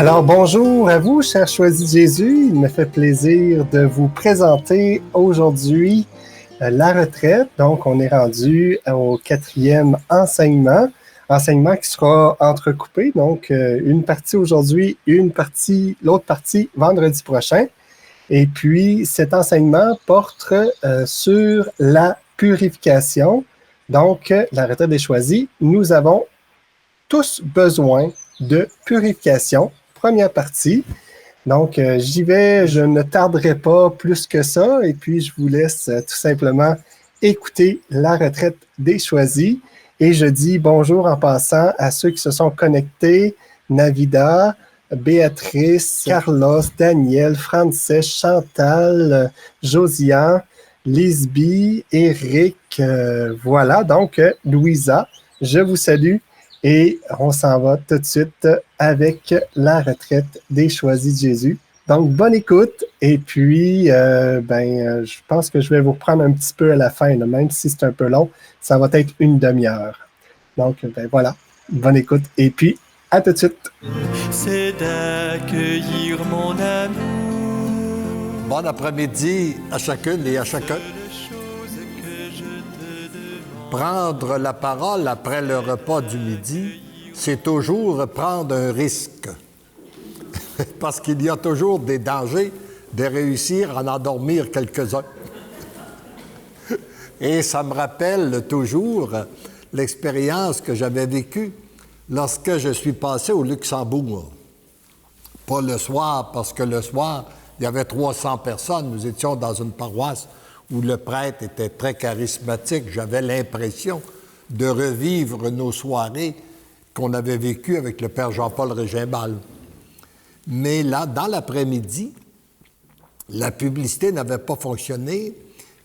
Alors, bonjour à vous, chers choisis de Jésus. Il me fait plaisir de vous présenter aujourd'hui la retraite. Donc, on est rendu au 4e enseignement qui sera entrecoupé. Donc, une partie aujourd'hui, l'autre partie vendredi prochain. Et puis, cet enseignement porte sur la purification. Donc, la retraite des choisis, nous avons tous besoin de purification. Première partie. Donc, j'y vais, je ne tarderai pas plus que ça, et puis je vous laisse tout simplement écouter la retraite des choisis. Et je dis bonjour en passant à ceux qui se sont connectés, Navida, Béatrice, Carlos, Daniel, Frances, Chantal, Josiane, Lisby, Eric, voilà, donc Louisa, je vous salue. Et on s'en va tout de suite avec la retraite des choisis de Jésus. Donc, bonne écoute. Et puis, je pense que je vais vous reprendre un petit peu à la fin, là, même si c'est un peu long. Ça va être une demi-heure. Donc, voilà. Bonne écoute. Et puis, à tout de suite. C'est d'accueillir mon amour. Bon après-midi à chacune et à chacun. Prendre la parole après le repas du midi, c'est toujours prendre un risque. Parce qu'il y a toujours des dangers de réussir à en endormir quelques-uns. Et ça me rappelle toujours l'expérience que j'avais vécue lorsque je suis passé au Luxembourg. Pas le soir, parce que le soir, il y avait 300 personnes. Nous étions dans une paroisse où le prêtre était très charismatique. J'avais l'impression de revivre nos soirées qu'on avait vécues avec le père Jean-Paul Régimbal. Mais là, dans l'après-midi, la publicité n'avait pas fonctionné.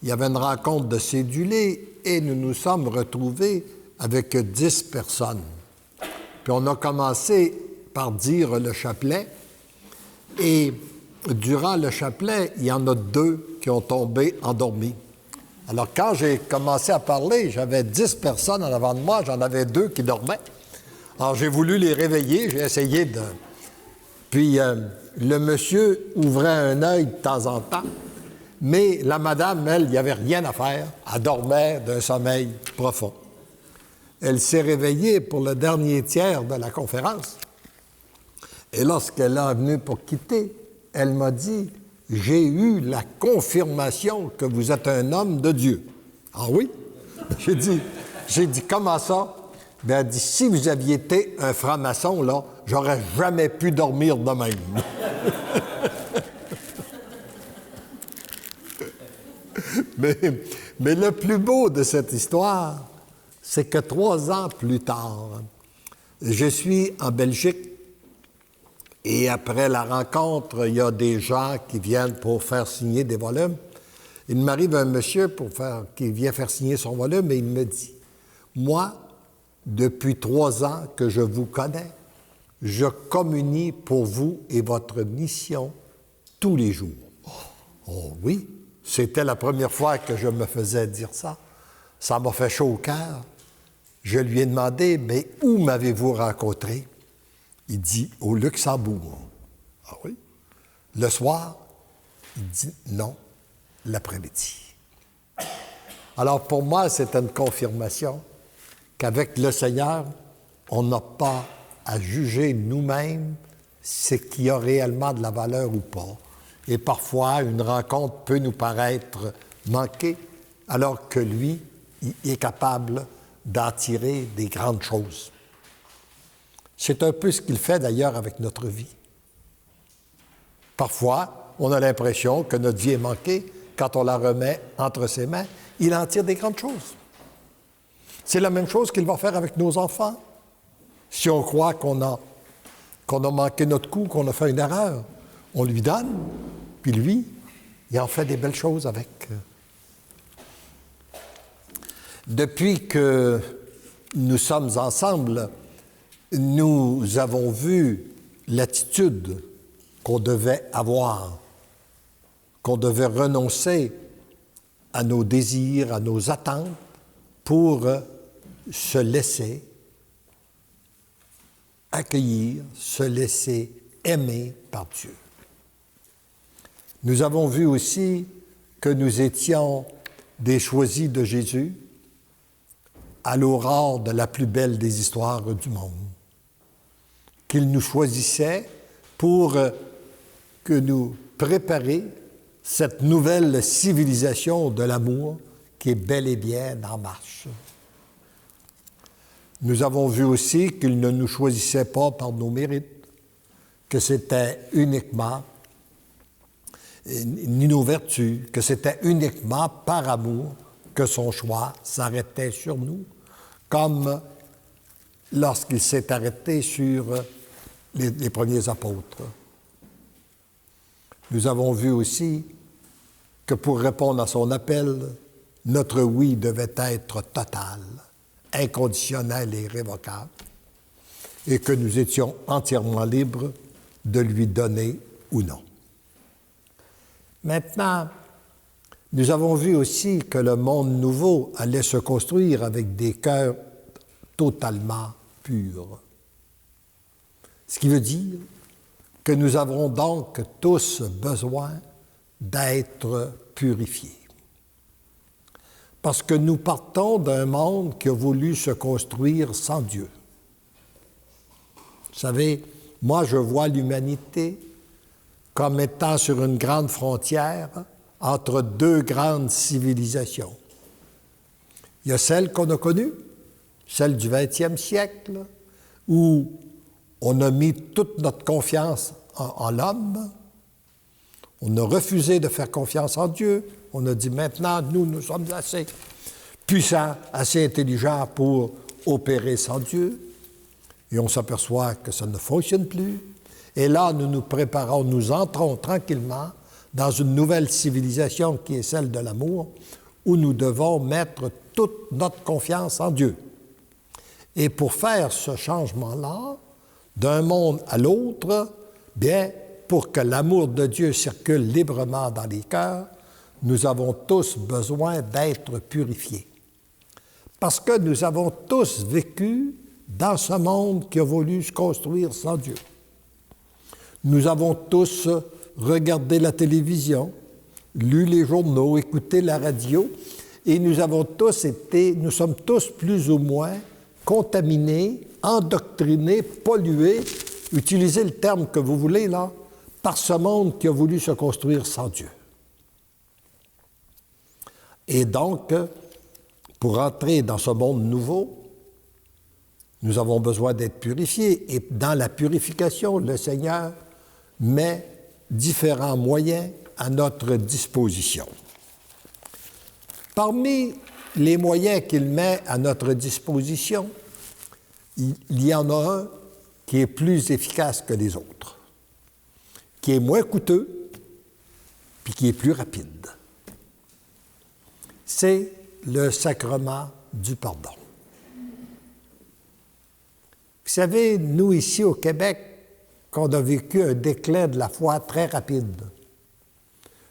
Il y avait une rencontre de cédulés et nous nous sommes retrouvés avec 10 personnes. Puis on a commencé par dire le chapelet et durant le chapelet, il y en a 2 qui ont tombé endormis. Alors, quand j'ai commencé à parler, j'avais 10 personnes en avant de moi, j'en avais 2 qui dormaient. Alors, j'ai voulu les réveiller, j'ai essayé de... Puis, le monsieur ouvrait un œil de temps en temps, mais la madame, elle, il n'y avait rien à faire. Elle dormait d'un sommeil profond. Elle s'est réveillée pour le dernier tiers de la conférence. Et lorsqu'elle est venue pour quitter, elle m'a dit, « J'ai eu la confirmation que vous êtes un homme de Dieu. » Ah oui? J'ai dit, comment ça? Bien, elle dit, si vous aviez été un franc-maçon, là, j'aurais jamais pu dormir de même. mais le plus beau de cette histoire, c'est que 3 ans plus tard, je suis en Belgique. Et après la rencontre, il y a des gens qui viennent pour faire signer des volumes. Il m'arrive un monsieur qui vient faire signer son volume et il me dit, « Moi, depuis 3 ans que je vous connais, je communie pour vous et votre mission tous les jours. » Oh oui, c'était la première fois que je me faisais dire ça. Ça m'a fait chaud au cœur. Je lui ai demandé, « Mais où m'avez-vous rencontré? » Il dit, « Au Luxembourg. » Ah oui? Le soir, il dit, « Non, l'après-midi. » Alors pour moi, c'est une confirmation qu'avec le Seigneur, on n'a pas à juger nous-mêmes ce qui a réellement de la valeur ou pas. Et parfois, une rencontre peut nous paraître manquée, alors que lui, il est capable d'en tirer des grandes choses. C'est un peu ce qu'il fait d'ailleurs avec notre vie. Parfois, on a l'impression que notre vie est manquée. Quand on la remet entre ses mains, il en tire des grandes choses. C'est la même chose qu'il va faire avec nos enfants. Si on croit qu'on a manqué notre coup, qu'on a fait une erreur, on lui donne, puis lui, il en fait des belles choses avec. Depuis que nous sommes ensemble, nous avons vu l'attitude qu'on devait avoir, qu'on devait renoncer à nos désirs, à nos attentes pour se laisser accueillir, se laisser aimés par Dieu. Nous avons vu aussi que nous étions des choisis de Jésus à l'aurore de la plus belle des histoires du monde. Qu'il nous choisissait pour que nous préparer cette nouvelle civilisation de l'amour qui est bel et bien en marche. Nous avons vu aussi qu'il ne nous choisissait pas par nos mérites, que c'était uniquement ni nos vertus, que c'était uniquement par amour que son choix s'arrêtait sur nous, comme lorsqu'il s'est arrêté sur les premiers apôtres. Nous avons vu aussi que pour répondre à son appel, notre oui devait être total, inconditionnel et irrévocable, et que nous étions entièrement libres de lui donner ou non. Maintenant, nous avons vu aussi que le monde nouveau allait se construire avec des cœurs totalement purs. Ce qui veut dire que nous avons donc tous besoin d'être purifiés. Parce que nous partons d'un monde qui a voulu se construire sans Dieu. Vous savez, moi je vois l'humanité comme étant sur une grande frontière entre deux grandes civilisations. Il y a celle qu'on a connue, celle du 20e siècle, où on a mis toute notre confiance en l'homme, on a refusé de faire confiance en Dieu, on a dit maintenant, nous sommes assez puissants, assez intelligents pour opérer sans Dieu, et on s'aperçoit que ça ne fonctionne plus. Et là, nous nous préparons, nous entrons tranquillement dans une nouvelle civilisation qui est celle de l'amour, où nous devons mettre toute notre confiance en Dieu. Et pour faire ce changement-là, d'un monde à l'autre, bien, pour que l'amour de Dieu circule librement dans les cœurs, nous avons tous besoin d'être purifiés. Parce que nous avons tous vécu dans ce monde qui a voulu se construire sans Dieu. Nous avons tous regardé la télévision, lu les journaux, écouté la radio, et nous sommes tous plus ou moins contaminés, endoctrinés, pollués, utilisez le terme que vous voulez là, par ce monde qui a voulu se construire sans Dieu. Et donc, pour entrer dans ce monde nouveau, nous avons besoin d'être purifiés. Et dans la purification, le Seigneur met différents moyens à notre disposition. Parmi les moyens qu'il met à notre disposition, il y en a un qui est plus efficace que les autres, qui est moins coûteux, puis qui est plus rapide. C'est le sacrement du pardon. Vous savez, nous ici au Québec, qu'on a vécu un déclin de la foi très rapide.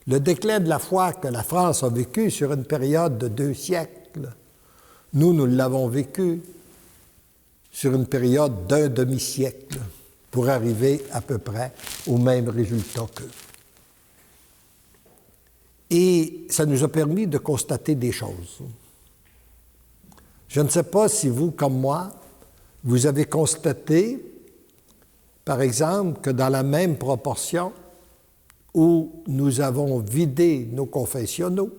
Le déclin de la foi que la France a vécu sur une période de 2 siècles, nous l'avons vécu sur une période d'1 demi-siècle pour arriver à peu près au même résultat qu'eux. Et ça nous a permis de constater des choses. Je ne sais pas si vous, comme moi, vous avez constaté, par exemple, que dans la même proportion où nous avons vidé nos confessionnaux,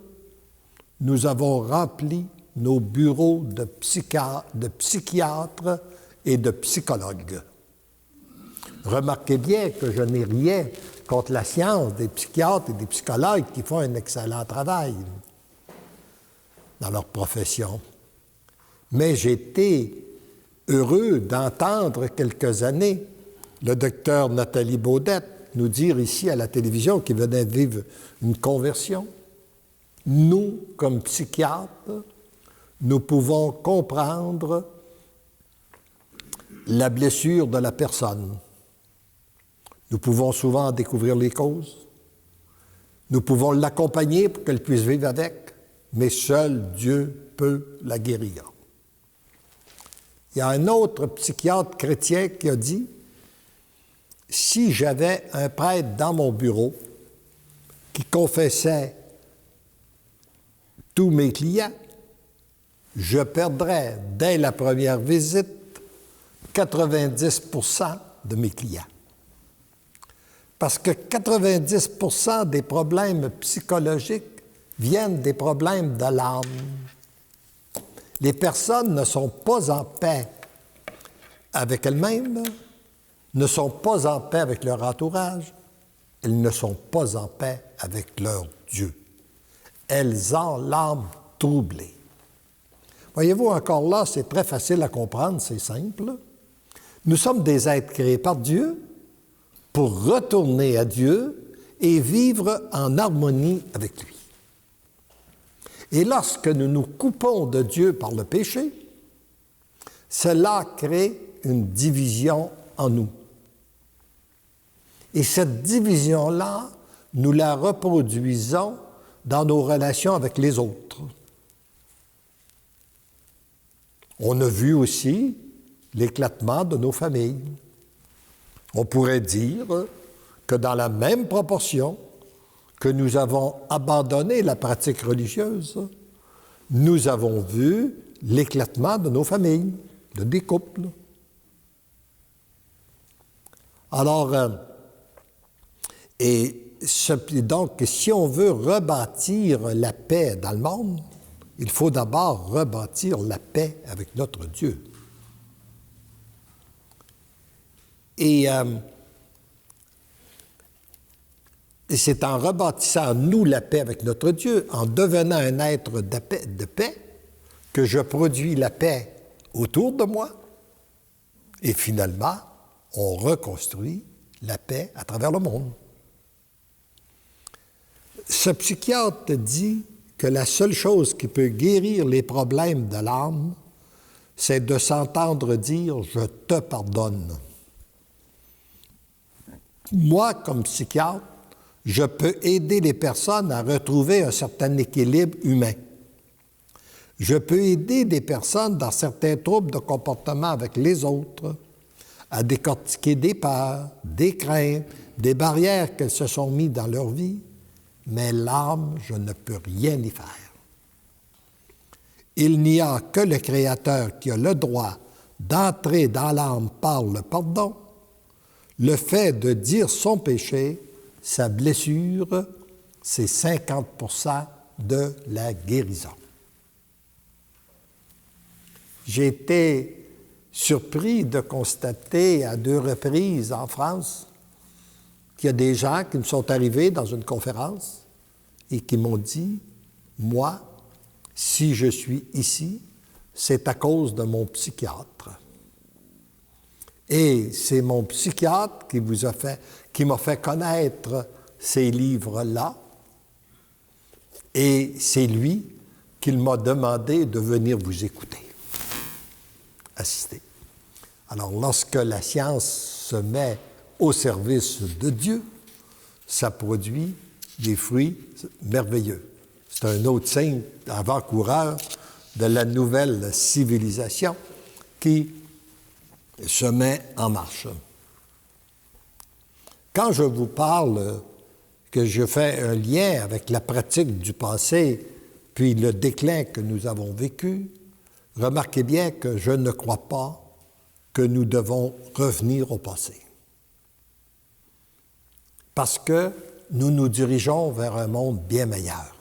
nous avons rempli nos bureaux de psychiatres et de psychologues. Remarquez bien que je n'ai rien contre la science des psychiatres et des psychologues qui font un excellent travail dans leur profession. Mais j'ai été heureux d'entendre quelques années le docteur Nathalie Baudette nous dire ici à la télévision qu'il venait de vivre une conversion. Nous, comme psychiatres, nous pouvons comprendre la blessure de la personne. Nous pouvons souvent découvrir les causes. Nous pouvons l'accompagner pour qu'elle puisse vivre avec, mais seul Dieu peut la guérir. Il y a un autre psychiatre chrétien qui a dit si j'avais un prêtre dans mon bureau qui confessait tous mes clients, je perdrais dès la première visite 90% de mes clients. Parce que 90% des problèmes psychologiques viennent des problèmes de l'âme. Les personnes ne sont pas en paix avec elles-mêmes, ne sont pas en paix avec leur entourage, elles ne sont pas en paix avec leur Dieu. Elles ont l'âme troublée. Voyez-vous, encore là, c'est très facile à comprendre, c'est simple. Nous sommes des êtres créés par Dieu pour retourner à Dieu et vivre en harmonie avec lui. Et lorsque nous nous coupons de Dieu par le péché, cela crée une division en nous. Et cette division-là, nous la reproduisons dans nos relations avec les autres. On a vu aussi l'éclatement de nos familles. On pourrait dire que dans la même proportion que nous avons abandonné la pratique religieuse, nous avons vu l'éclatement de nos familles, des couples. Alors, donc, si on veut rebâtir la paix dans le monde, il faut d'abord rebâtir la paix avec notre Dieu. Et c'est en rebâtissant nous la paix avec notre Dieu, en devenant un être de paix, que je produis la paix autour de moi. Et finalement, on reconstruit la paix à travers le monde. Ce psychiatre dit que la seule chose qui peut guérir les problèmes de l'âme, c'est de s'entendre dire « je te pardonne ». Moi, comme psychiatre, je peux aider les personnes à retrouver un certain équilibre humain. Je peux aider des personnes dans certains troubles de comportement avec les autres, à décortiquer des peurs, des craintes, des barrières qu'elles se sont mises dans leur vie, mais l'âme, je ne peux rien y faire. Il n'y a que le Créateur qui a le droit d'entrer dans l'âme par le pardon, le fait de dire son péché, sa blessure, c'est 50% de la guérison. J'ai été surpris de constater à 2 reprises en France qu'il y a des gens qui me sont arrivés dans une conférence et qui m'ont dit « Moi, si je suis ici, c'est à cause de mon psychiatre. » Et c'est mon psychiatre qui m'a fait connaître ces livres-là, et c'est lui qui m'a demandé de venir vous écouter, assister. Alors, lorsque la science se met au service de Dieu, ça produit des fruits merveilleux. C'est un autre signe avant-coureur de la nouvelle civilisation qui se met en marche. Quand je vous parle que je fais un lien avec la pratique du passé puis le déclin que nous avons vécu, remarquez bien que je ne crois pas que nous devons revenir au passé. Parce que nous nous dirigeons vers un monde bien meilleur.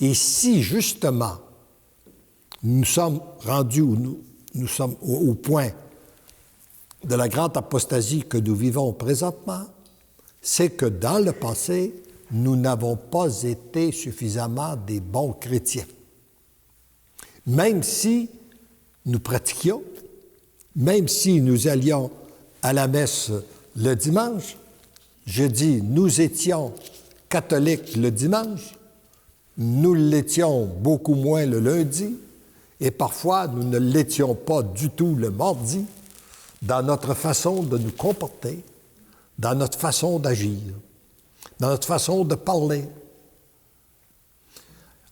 Et si, justement, nous sommes rendus où nous sommes au point de la grande apostasie que nous vivons présentement, c'est que dans le passé, nous n'avons pas été suffisamment des bons chrétiens. Même si nous pratiquions, même si nous allions à la messe le dimanche, je dis nous étions catholiques le dimanche, nous l'étions beaucoup moins le lundi, et parfois nous ne l'étions pas du tout le mardi, dans notre façon de nous comporter, dans notre façon d'agir, dans notre façon de parler.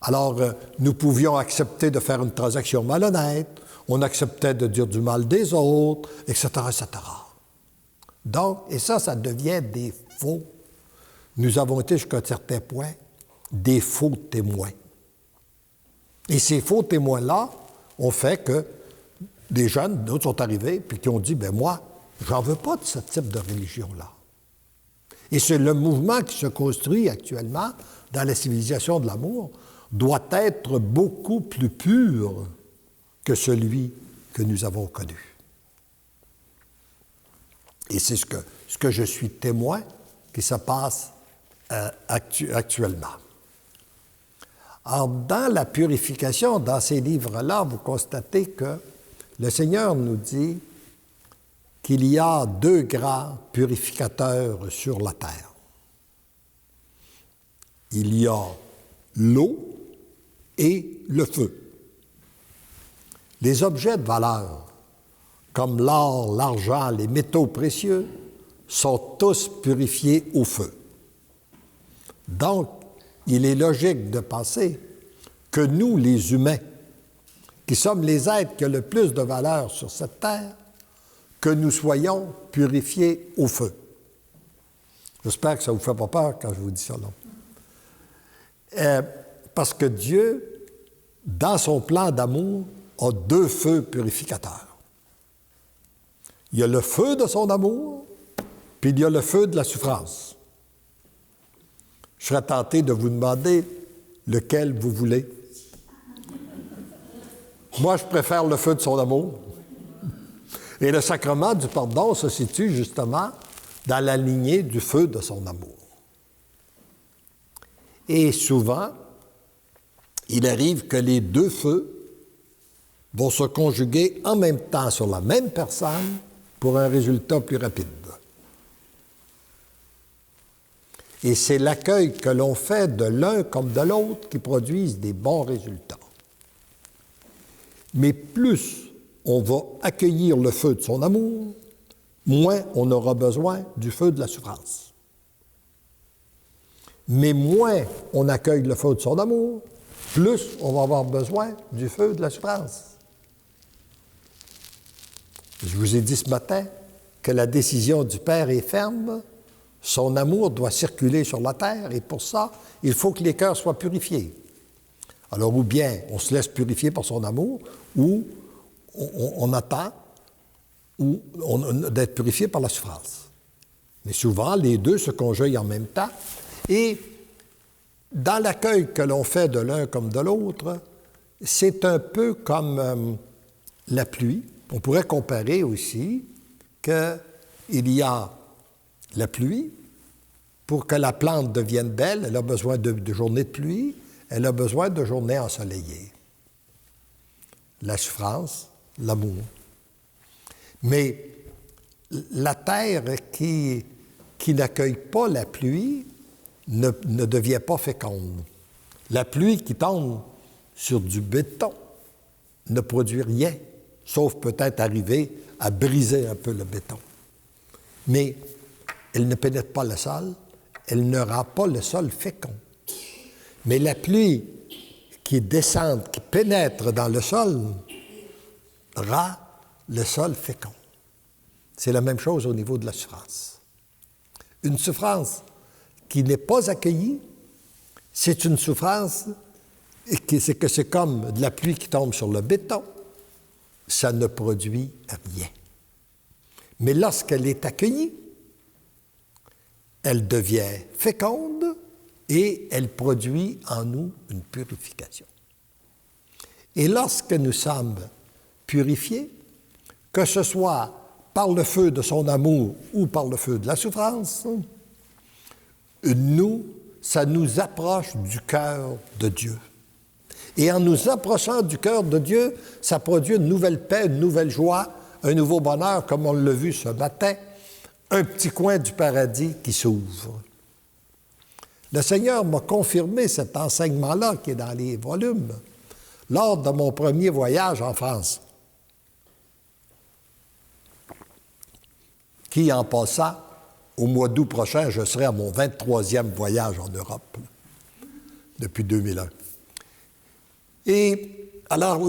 Alors, nous pouvions accepter de faire une transaction malhonnête, on acceptait de dire du mal des autres, etc., etc. Donc, et ça devient des faux. Nous avons été jusqu'à un certain point des faux témoins. Et ces faux témoins-là ont fait que des jeunes, d'autres sont arrivés, puis qui ont dit, ben moi, j'en veux pas de ce type de religion-là. Et c'est le mouvement qui se construit actuellement dans la civilisation de l'amour, doit être beaucoup plus pur que celui que nous avons connu. Et c'est ce que je suis témoin qui se passe actuellement. Alors, dans la purification, dans ces livres-là, vous constatez que le Seigneur nous dit qu'il y a 2 grands purificateurs sur la terre. Il y a l'eau et le feu. Les objets de valeur, comme l'or, l'argent, les métaux précieux, sont tous purifiés au feu. Donc, il est logique de penser que nous, les humains, qui sommes les êtres qui ont le plus de valeur sur cette terre, que nous soyons purifiés au feu. J'espère que ça ne vous fait pas peur quand je vous dis ça, non? Parce que Dieu, dans son plan d'amour, a 2 feux purificateurs. Il y a le feu de son amour, puis il y a le feu de la souffrance. Je serais tenté de vous demander lequel vous voulez. Moi, je préfère le feu de son amour. Et le sacrement du pardon se situe justement dans la lignée du feu de son amour. Et souvent, il arrive que les 2 feux vont se conjuguer en même temps sur la même personne pour un résultat plus rapide. Et c'est l'accueil que l'on fait de l'un comme de l'autre qui produisent des bons résultats. Mais plus on va accueillir le feu de son amour, moins on aura besoin du feu de la souffrance. Mais moins on accueille le feu de son amour, plus on va avoir besoin du feu de la souffrance. Je vous ai dit ce matin que la décision du Père est ferme. Son amour doit circuler sur la terre et pour ça, il faut que les cœurs soient purifiés. Alors, ou bien on se laisse purifier par son amour, ou on attend d'être purifié par la souffrance. Mais souvent, les 2 se conjuguent en même temps. Et dans l'accueil que l'on fait de l'un comme de l'autre, c'est un peu comme la pluie. On pourrait comparer aussi qu'il y a la pluie. Pour que la plante devienne belle, elle a besoin de journées de pluie, elle a besoin de journées ensoleillées. La souffrance, l'amour. Mais la terre qui n'accueille pas la pluie ne devient pas féconde. La pluie qui tombe sur du béton ne produit rien, sauf peut-être arriver à briser un peu le béton. Mais elle ne pénètre pas le sol, elle ne rend pas le sol fécond. Mais la pluie qui descend, qui pénètre dans le sol, rend le sol fécond. C'est la même chose au niveau de la souffrance. Une souffrance qui n'est pas accueillie, c'est une souffrance c'est comme de la pluie qui tombe sur le béton, ça ne produit rien. Mais lorsqu'elle est accueillie, elle devient féconde et elle produit en nous une purification. Et lorsque nous sommes purifiés, que ce soit par le feu de son amour ou par le feu de la souffrance, ça nous approche du cœur de Dieu. Et en nous approchant du cœur de Dieu, ça produit une nouvelle paix, une nouvelle joie, un nouveau bonheur, comme on l'a vu ce matin, un petit coin du paradis qui s'ouvre. Le Seigneur m'a confirmé cet enseignement-là qui est dans les volumes lors de mon premier voyage en France, qui, en passant, au mois d'août prochain, je serai à mon 23e voyage en Europe, depuis 2001. Et alors,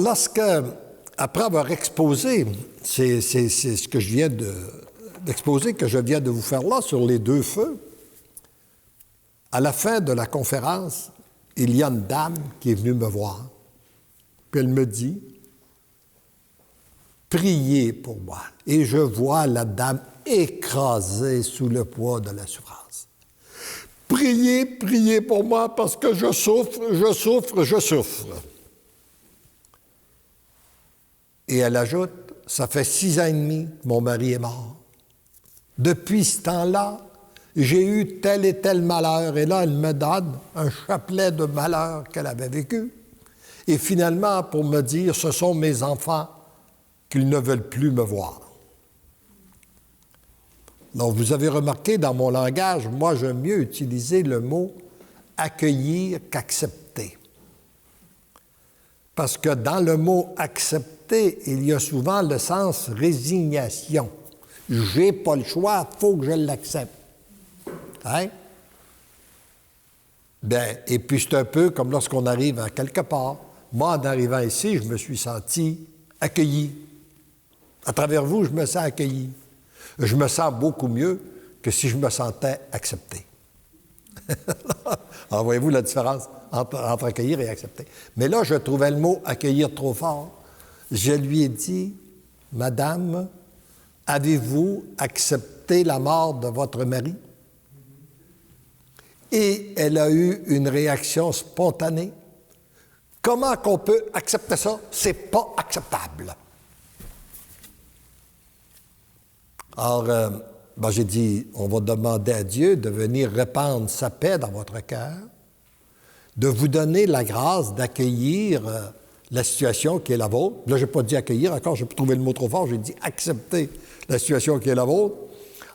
après avoir exposé, c'est ce que je viens l'exposé que je viens de vous faire là sur les deux feux, à la fin de la conférence, il y a une dame qui est venue me voir. Puis elle me dit, priez pour moi. Et je vois la dame écrasée sous le poids de la souffrance. Priez, priez pour moi parce que je souffre, je souffre, je souffre. Et elle ajoute, ça fait 6 ans et demi que mon mari est mort. Depuis ce temps-là, j'ai eu tel et tel malheur. Et là, elle me donne un chapelet de malheurs qu'elle avait vécu. Et finalement, pour me dire, ce sont mes enfants qu'ils ne veulent plus me voir. Donc, vous avez remarqué dans mon langage, moi, j'aime mieux utiliser le mot « accueillir » qu'accepter. Parce que dans le mot « accepter », il y a souvent le sens « résignation ». J'ai pas le choix, il faut que je l'accepte. Hein? Bien, et puis c'est un peu comme lorsqu'on arrive à quelque part. Moi, en arrivant ici, je me suis senti accueilli. À travers vous, je me sens accueilli. Je me sens beaucoup mieux que si je me sentais accepté. Alors, voyez-vous la différence entre accueillir et accepter. Mais là, je trouvais le mot « accueillir » trop fort. Je lui ai dit, « Madame, avez-vous accepté la mort de votre mari? » Et elle a eu une réaction spontanée. « Comment qu'on peut accepter ça? C'est pas acceptable. » Alors, j'ai dit, on va demander à Dieu de venir répandre sa paix dans votre cœur, de vous donner la grâce d'accueillir la situation qui est la vôtre. Là, je n'ai pas dit accueillir, encore, je n'ai pas trouvé le mot trop fort, j'ai dit accepter la situation qui est la vôtre,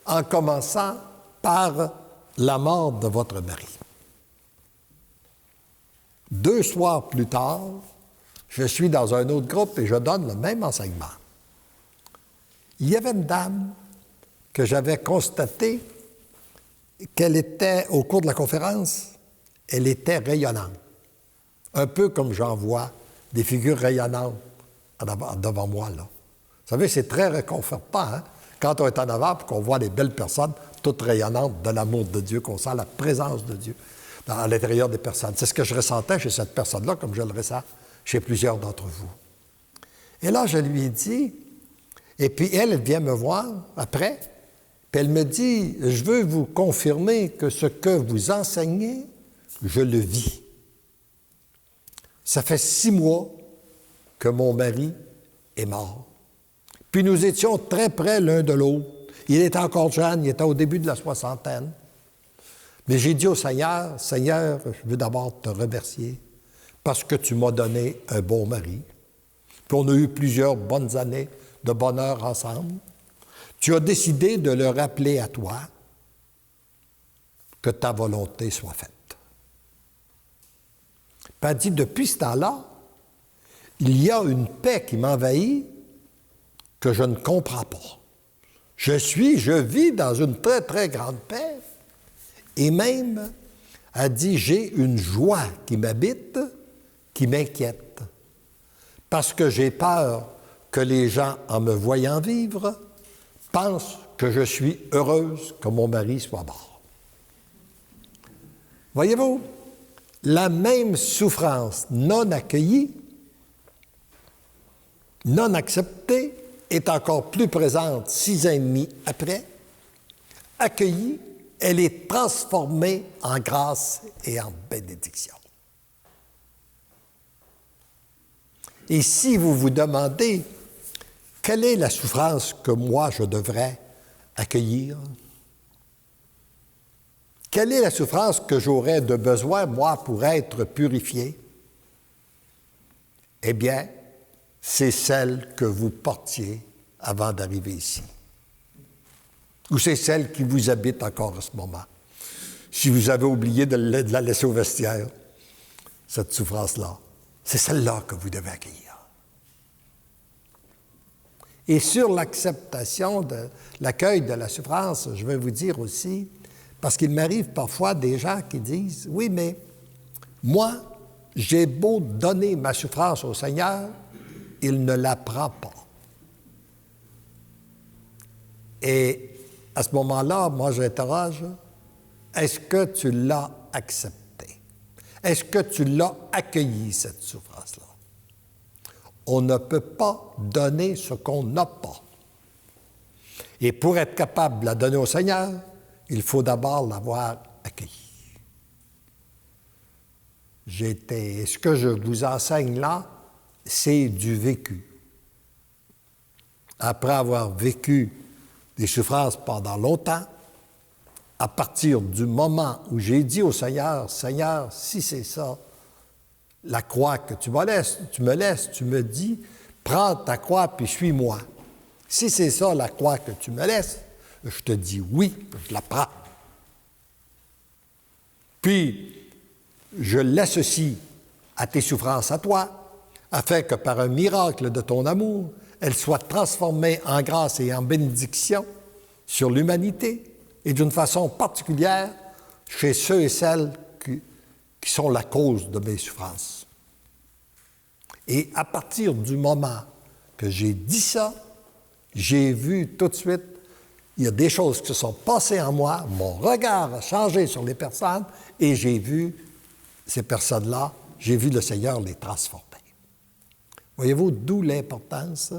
en commençant par la mort de votre mari. 2 soirs plus tard, je suis dans un autre groupe et je donne le même enseignement. Il y avait une dame que j'avais constaté qu'elle était, au cours de la conférence, elle était rayonnante. Un peu comme j'en vois des figures rayonnantes devant moi, là. Vous savez, c'est très réconfortant, hein? Quand on est en avant et qu'on voit des belles personnes, toutes rayonnantes de l'amour de Dieu, qu'on sent la présence de Dieu à l'intérieur des personnes. C'est ce que je ressentais chez cette personne-là, comme je le ressens chez plusieurs d'entre vous. Et là, je lui ai dit, et puis elle vient me voir après, puis elle me dit, je veux vous confirmer que ce que vous enseignez, je le vis. Ça fait 6 mois que mon mari est mort. Puis nous étions très près l'un de l'autre. Il était encore jeune, il était au début de la soixantaine. Mais j'ai dit au Seigneur, Seigneur, je veux d'abord te remercier parce que tu m'as donné un bon mari. Puis on a eu plusieurs bonnes années de bonheur ensemble. Tu as décidé de le rappeler à toi, que ta volonté soit faite. Puis elle dit, depuis ce temps-là, il y a une paix qui m'envahit que je ne comprends pas. Je vis dans une très, très grande paix. Et même, elle dit, j'ai une joie qui m'habite, qui m'inquiète. Parce que j'ai peur que les gens, en me voyant vivre, pensent que je suis heureuse que mon mari soit mort. Voyez-vous, la même souffrance non accueillie, non acceptée, est encore plus présente 6 ans et demi après. Accueillie, elle est transformée en grâce et en bénédiction. Et si vous vous demandez quelle est la souffrance que moi je devrais accueillir, quelle est la souffrance que j'aurais de besoin, moi, pour être purifié? Eh bien, c'est celle que vous portiez avant d'arriver ici. Ou c'est celle qui vous habite encore à ce moment. Si vous avez oublié de la laisser au vestiaire, cette souffrance-là, c'est celle-là que vous devez accueillir. Et sur l'acceptation de l'accueil de la souffrance, je vais vous dire aussi, parce qu'il m'arrive parfois des gens qui disent, oui, mais moi, j'ai beau donner ma souffrance au Seigneur, il ne la prend pas. Et À ce moment-là, moi, j'interroge, est-ce que tu l'as accepté? Est-ce que tu l'as accueilli, cette souffrance-là? On ne peut pas donner ce qu'on n'a pas. Et pour être capable de la donner au Seigneur, il faut d'abord l'avoir accueillie. Ce que je vous enseigne là, c'est du vécu. Après avoir vécu des souffrances pendant longtemps, à partir du moment où j'ai dit au Seigneur, « Seigneur, si c'est ça, la croix que tu me laisses, tu me dis, prends ta croix puis suis-moi. Si c'est ça la croix que tu me laisses, je te dis oui, je la prends. Puis, je l'associe à tes souffrances à toi, afin que par un miracle de ton amour, elles soient transformées en grâce et en bénédiction sur l'humanité et d'une façon particulière chez ceux et celles qui sont la cause de mes souffrances. Et à partir du moment que j'ai dit ça, j'ai vu tout de suite, il y a des choses qui se sont passées en moi, mon regard a changé sur les personnes et j'ai vu ces personnes-là, j'ai vu le Seigneur les transformer. Voyez-vous, d'où l'importance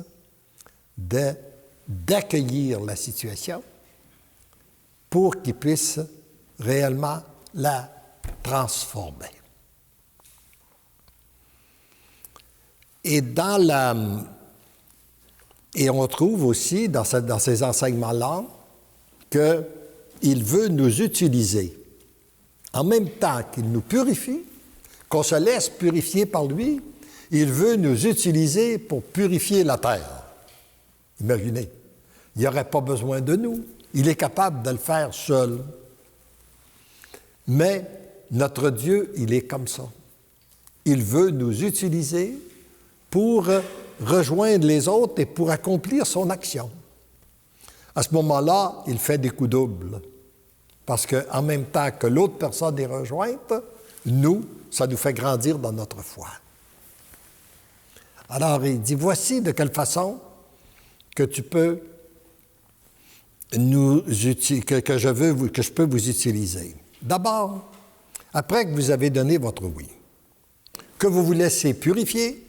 d'accueillir la situation pour qu'il puisse réellement la transformer. Et on trouve aussi dans ces enseignements-là qu'il veut nous utiliser en même temps qu'il nous purifie, qu'on se laisse purifier par lui, il veut nous utiliser pour purifier la terre. Imaginez, il n'aurait pas besoin de nous, il est capable de le faire seul. Mais notre Dieu, il est comme ça. Il veut nous utiliser pour rejoindre les autres et pour accomplir son action. À ce moment-là, il fait des coups doubles. Parce qu'en même temps que l'autre personne est rejointe, nous, ça nous fait grandir dans notre foi. Alors, il dit, voici de quelle façon que tu peux que je peux vous utiliser. D'abord, après que vous avez donné votre oui, que vous vous laissez purifier,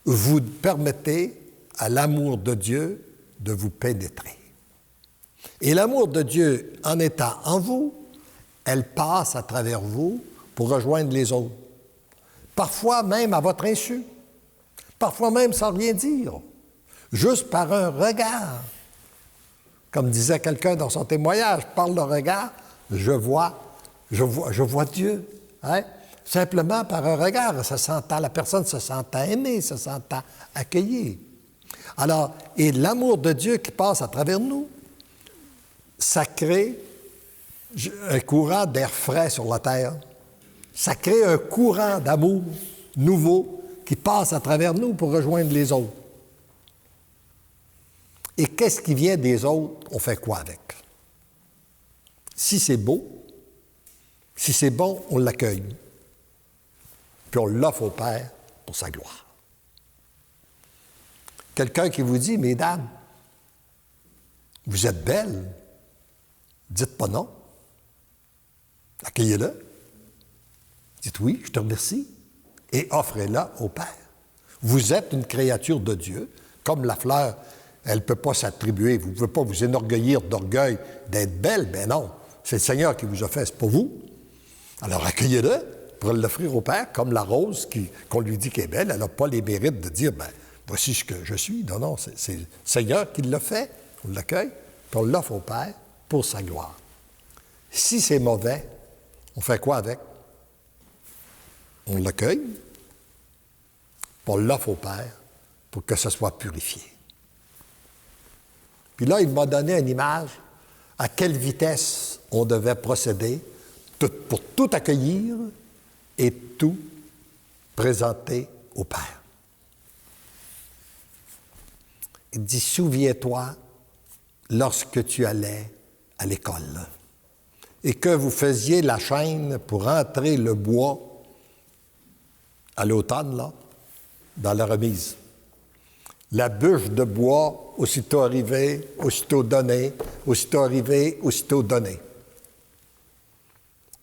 vous permettez à l'amour de Dieu de vous pénétrer. Et l'amour de Dieu, en étant en vous, elle passe à travers vous pour rejoindre les autres. Parfois même à votre insu. Parfois même sans rien dire. Juste par un regard. Comme disait quelqu'un dans son témoignage, par le regard, je vois Dieu. Hein? Simplement par un regard, la personne se sentant aimée, se sentant accueillie. Alors, et l'amour de Dieu qui passe à travers nous, ça crée un courant d'air frais sur la terre. Ça crée un courant d'amour nouveau qui passe à travers nous pour rejoindre les autres. Et qu'est-ce qui vient des autres? On fait quoi avec? Si c'est beau, si c'est bon, on l'accueille. Puis on l'offre au Père pour sa gloire. Quelqu'un qui vous dit, mesdames, vous êtes belles, dites pas non. Accueillez-le. Dites oui, je te remercie. Et offrez-la au Père. Vous êtes une créature de Dieu, comme la fleur, elle ne peut pas s'attribuer. Vous ne pouvez pas vous enorgueillir d'orgueil d'être belle. Ben non, c'est le Seigneur qui vous a fait, c'est pas vous. Alors accueillez-le pour l'offrir au Père, comme la rose qu'on lui dit qu'elle est belle. Elle n'a pas les mérites de dire, ben voici ce que je suis. Non, non, c'est le Seigneur qui l'a fait. On l'accueille, puis on l'offre au Père pour sa gloire. Si c'est mauvais, on fait quoi avec? On l'accueille, puis on l'offre au Père pour que ce soit purifié. Puis là, il m'a donné une image à quelle vitesse on devait procéder pour tout accueillir et tout présenter au Père. Il dit, souviens-toi lorsque tu allais à l'école et que vous faisiez la chaîne pour entrer le bois à l'automne, là, dans la remise. La bûche de bois, aussitôt arrivée, aussitôt donnée, aussitôt arrivée, aussitôt donnée.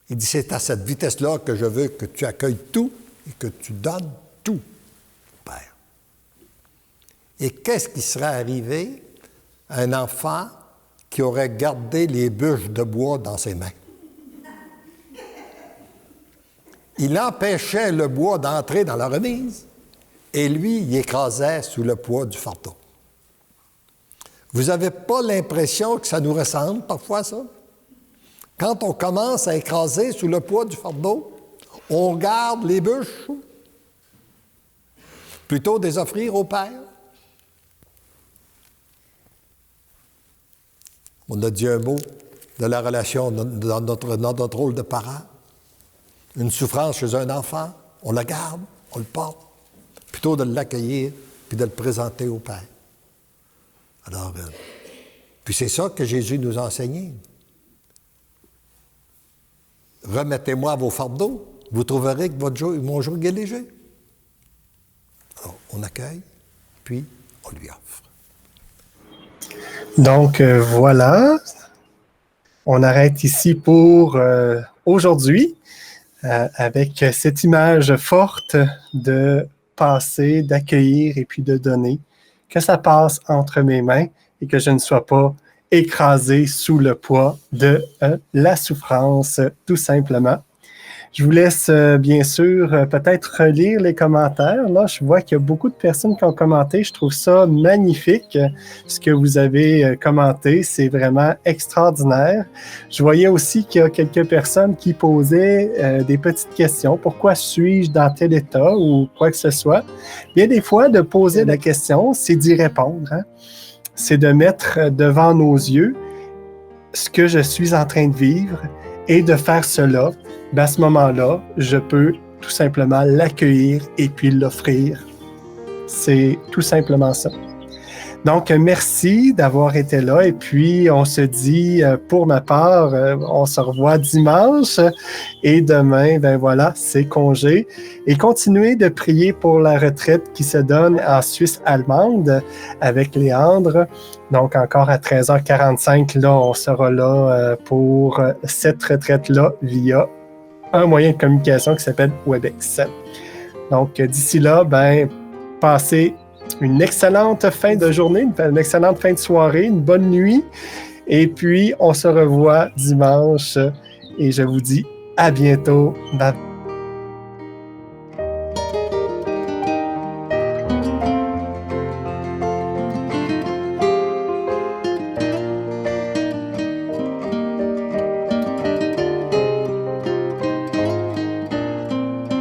Il dit, c'est à cette vitesse-là que je veux que tu accueilles tout et que tu donnes tout, Père. Et qu'est-ce qui serait arrivé à un enfant qui aurait gardé les bûches de bois dans ses mains? Il empêchait le bois d'entrer dans la remise et lui, il écrasait sous le poids du fardeau. Vous n'avez pas l'impression que ça nous ressemble parfois, ça? Quand on commence à écraser sous le poids du fardeau, on garde les bûches plutôt des offrir au Père. On a dit un mot de la relation dans notre rôle de parent. Une souffrance chez un enfant, on la garde, on le porte, plutôt de l'accueillir puis de le présenter au Père. Alors, puis c'est ça que Jésus nous a enseigné. Remettez-moi vos fardeaux, vous trouverez que mon joug est léger. Alors, on accueille, puis on lui offre. Donc, voilà. On arrête ici pour aujourd'hui avec cette image forte de passer, d'accueillir et puis de donner. Que ça passe entre mes mains et que je ne sois pas écrasé sous le poids de la souffrance, tout simplement. Je vous laisse, bien sûr, peut-être lire les commentaires. Là, je vois qu'il y a beaucoup de personnes qui ont commenté. Je trouve ça magnifique, ce que vous avez commenté. C'est vraiment extraordinaire. Je voyais aussi qu'il y a quelques personnes qui posaient des petites questions. Pourquoi suis-je dans tel état ou quoi que ce soit? Bien, des fois, de poser la question, c'est d'y répondre. Hein? C'est de mettre devant nos yeux ce que je suis en train de vivre et de faire cela. Ben à ce moment-là, je peux tout simplement l'accueillir et puis l'offrir. C'est tout simplement ça. Donc, merci d'avoir été là. Et puis, on se dit, pour ma part, on se revoit dimanche. Et demain, ben voilà, c'est congé. Et continuez de prier pour la retraite qui se donne en Suisse allemande avec Léandre. Donc, encore à 13h45, là, on sera là pour cette retraite-là via un moyen de communication qui s'appelle WebEx. Donc, d'ici là, ben, passez une excellente fin de journée, une excellente fin de soirée, une bonne nuit. Et puis, on se revoit dimanche. Et je vous dis à bientôt. Bye.